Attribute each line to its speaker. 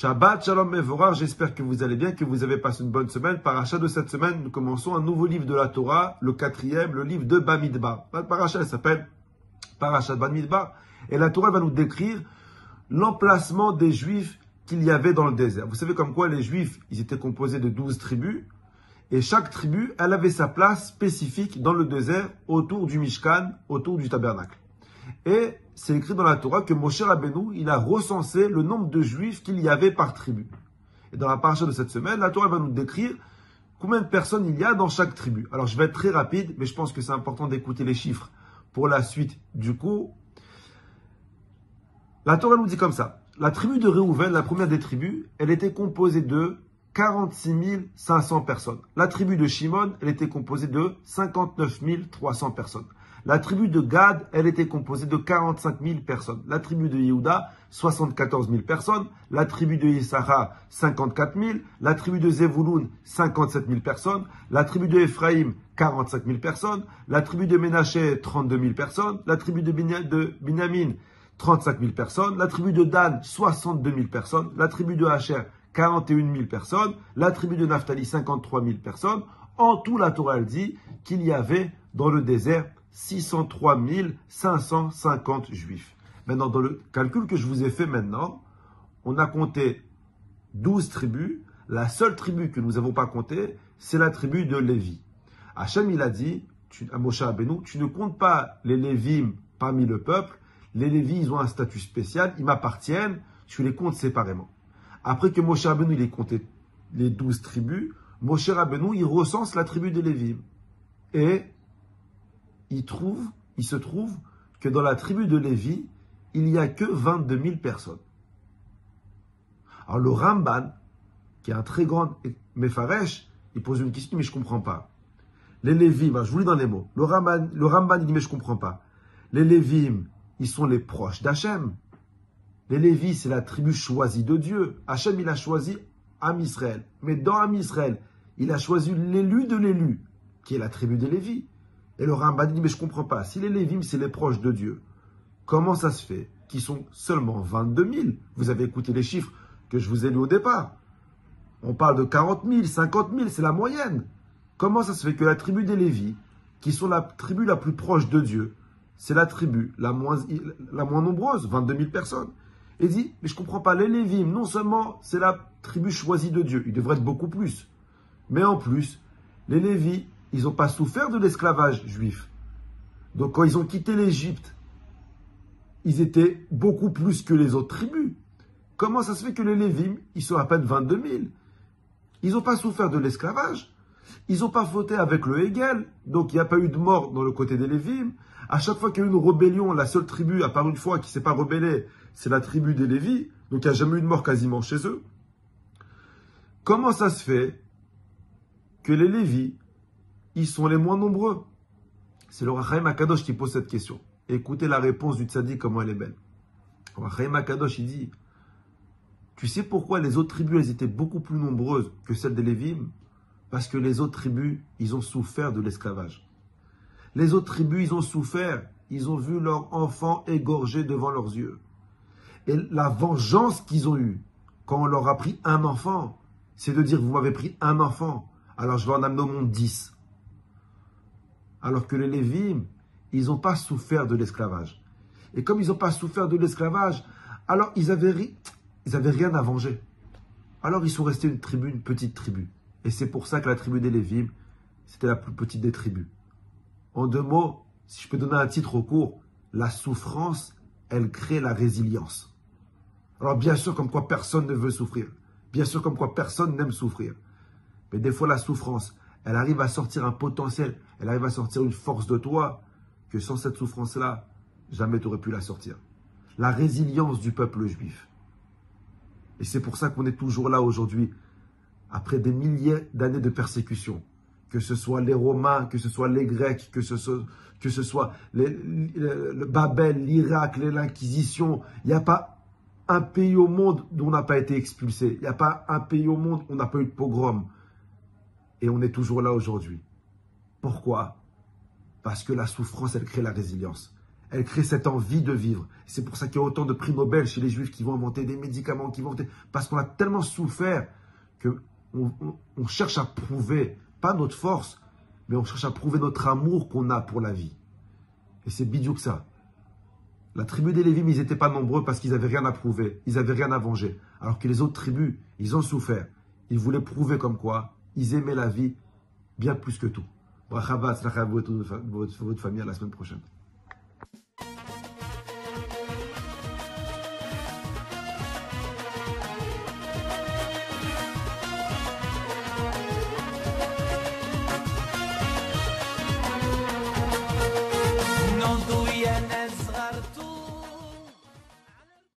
Speaker 1: Shabbat Shalom Mevorach, j'espère que vous allez bien, que vous avez passé une bonne semaine. Paracha de cette semaine, nous commençons un nouveau livre de la Torah, le 4e, le livre de Bamidbar. La paracha, elle s'appelle Paracha de Bamidbar. Et la Torah va nous décrire l'emplacement des Juifs qu'il y avait dans le désert. Vous savez comme quoi les Juifs, ils étaient composés de 12 tribus. Et chaque tribu, elle avait sa place spécifique dans le désert, autour du Mishkan, autour du tabernacle. Et c'est écrit dans la Torah que Moshe Rabbeinu, il a recensé le nombre de Juifs qu'il y avait par tribu. Et dans la paracha de cette semaine, la Torah va nous décrire combien de personnes il y a dans chaque tribu. Alors je vais être très rapide, mais je pense que c'est important d'écouter les chiffres pour la suite du cours. La Torah nous dit comme ça. La tribu de Réhouven, la première des tribus, elle était composée de 46 500 personnes. La tribu de Shimon, elle était composée de 59 300 personnes. La tribu de Gad, elle était composée de 45 000 personnes. La tribu de Yehuda, 74 000 personnes. La tribu de Issachar, 54 000. La tribu de Zevouloun, 57 000 personnes. La tribu de Ephraïm, 45 000 personnes. La tribu de Ménaché, 32 000 personnes. La tribu de Binyamin, 35 000 personnes. La tribu de Dan, 62 000 personnes. La tribu de Asher, 41 000 personnes. La tribu de Naphtali, 53 000 personnes. En tout, la Torah elle dit qu'il y avait dans le désert 603 550 juifs. Maintenant, dans le calcul que je vous ai fait maintenant, on a compté 12 tribus. La seule tribu que nous n'avons pas comptée, c'est la tribu de Lévi. Hachem, il a dit à Moshe Rabbeinu, tu ne comptes pas les Lévim parmi le peuple. Les Lévis, ils ont un statut spécial, ils m'appartiennent, tu les comptes séparément. Après que Moshe Rabbeinu, il ait compté les 12 tribus, Moshe Rabbeinu, il recense la tribu de Lévim. Et il se trouve que dans la tribu de Lévi, il n'y a que 22 000 personnes. Alors le Ramban, qui est un très grand Mefaresh, il pose une question, mais je ne comprends pas. Les Lévim, je vous lis dans les mots. Le Ramban, il dit, mais je ne comprends pas. Les Lévim, ils sont les proches d'Hachem. Les Lévis, c'est la tribu choisie de Dieu. Hachem, il a choisi Am Israël. Mais dans Am Israël, il a choisi l'élu de l'élu, qui est la tribu des Lévis. Et le Ramban dit, mais je ne comprends pas. Si les Lévim, c'est les proches de Dieu, comment ça se fait qu'ils sont seulement 22 000? Vous avez écouté les chiffres que je vous ai lus au départ. On parle de 40 000, 50 000, c'est la moyenne. Comment ça se fait que la tribu des Lévis, qui sont la tribu la plus proche de Dieu, c'est la tribu la moins nombreuse, 22 000 personnes. Et dit, mais je ne comprends pas, les Lévim, non seulement c'est la tribu choisie de Dieu, il devrait être beaucoup plus, mais en plus, les Lévis, ils n'ont pas souffert de l'esclavage juif. Donc quand ils ont quitté l'Égypte, ils étaient beaucoup plus que les autres tribus. Comment ça se fait que les Lévim, ils sont à peine 22 000? Ils n'ont pas souffert de l'esclavage. Ils n'ont pas fauté avec le Hegel. Donc il n'y a pas eu de mort dans le côté des Lévim. À chaque fois qu'il y a eu une rébellion, la seule tribu, à part une fois, qui ne s'est pas rebellée, c'est la tribu des Lévis. Donc il n'y a jamais eu de mort quasiment chez eux. Comment ça se fait que les Lévis, ils sont les moins nombreux? C'est le Rachaim Akadosh qui pose cette question. Écoutez la réponse du tzaddik, comment elle est belle. Le Rachaim Akadosh, il dit, tu sais pourquoi les autres tribus, elles étaient beaucoup plus nombreuses que celles des Lévim? Parce que les autres tribus, ils ont souffert de l'esclavage. Les autres tribus, ils ont souffert. Ils ont vu leurs enfants égorgés devant leurs yeux. Et la vengeance qu'ils ont eue, quand on leur a pris un enfant, c'est de dire, vous m'avez pris un enfant, alors je vais en amener au monde 10. Alors que les Lévim, ils n'ont pas souffert de l'esclavage. Et comme ils n'ont pas souffert de l'esclavage, alors ils avaient rien à venger. Alors ils sont restés une petite tribu. Et c'est pour ça que la tribu des Lévim, c'était la plus petite des tribus. En deux mots, si je peux donner un titre au cours, la souffrance, elle crée la résilience. Alors bien sûr, comme quoi personne ne veut souffrir. Bien sûr, comme quoi personne n'aime souffrir. Mais des fois, la souffrance, elle arrive à sortir un potentiel, elle arrive à sortir une force de toi que sans cette souffrance-là, jamais tu aurais pu la sortir. La résilience du peuple juif. Et c'est pour ça qu'on est toujours là aujourd'hui, après des milliers d'années de persécution. Que ce soit les Romains, que ce soit les Grecs, que ce soit le Babel, l'Irak, l'Inquisition. Il n'y a pas un pays au monde où on n'a pas été expulsé. Il n'y a pas un pays au monde où on n'a pas eu de pogrom. Et on est toujours là aujourd'hui. Pourquoi? Parce que la souffrance, elle crée la résilience. Elle crée cette envie de vivre. C'est pour ça qu'il y a autant de prix Nobel chez les Juifs qui vont inventer des médicaments, parce qu'on a tellement souffert qu'on cherche à prouver, pas notre force, mais on cherche à prouver notre amour qu'on a pour la vie. Et c'est bidou que ça. La tribu des Lévim, ils n'étaient pas nombreux parce qu'ils n'avaient rien à prouver, ils n'avaient rien à venger. Alors que les autres tribus, ils ont souffert. Ils voulaient prouver comme quoi ils aimaient la vie bien plus que tout. Bracha, votre famille à la semaine prochaine.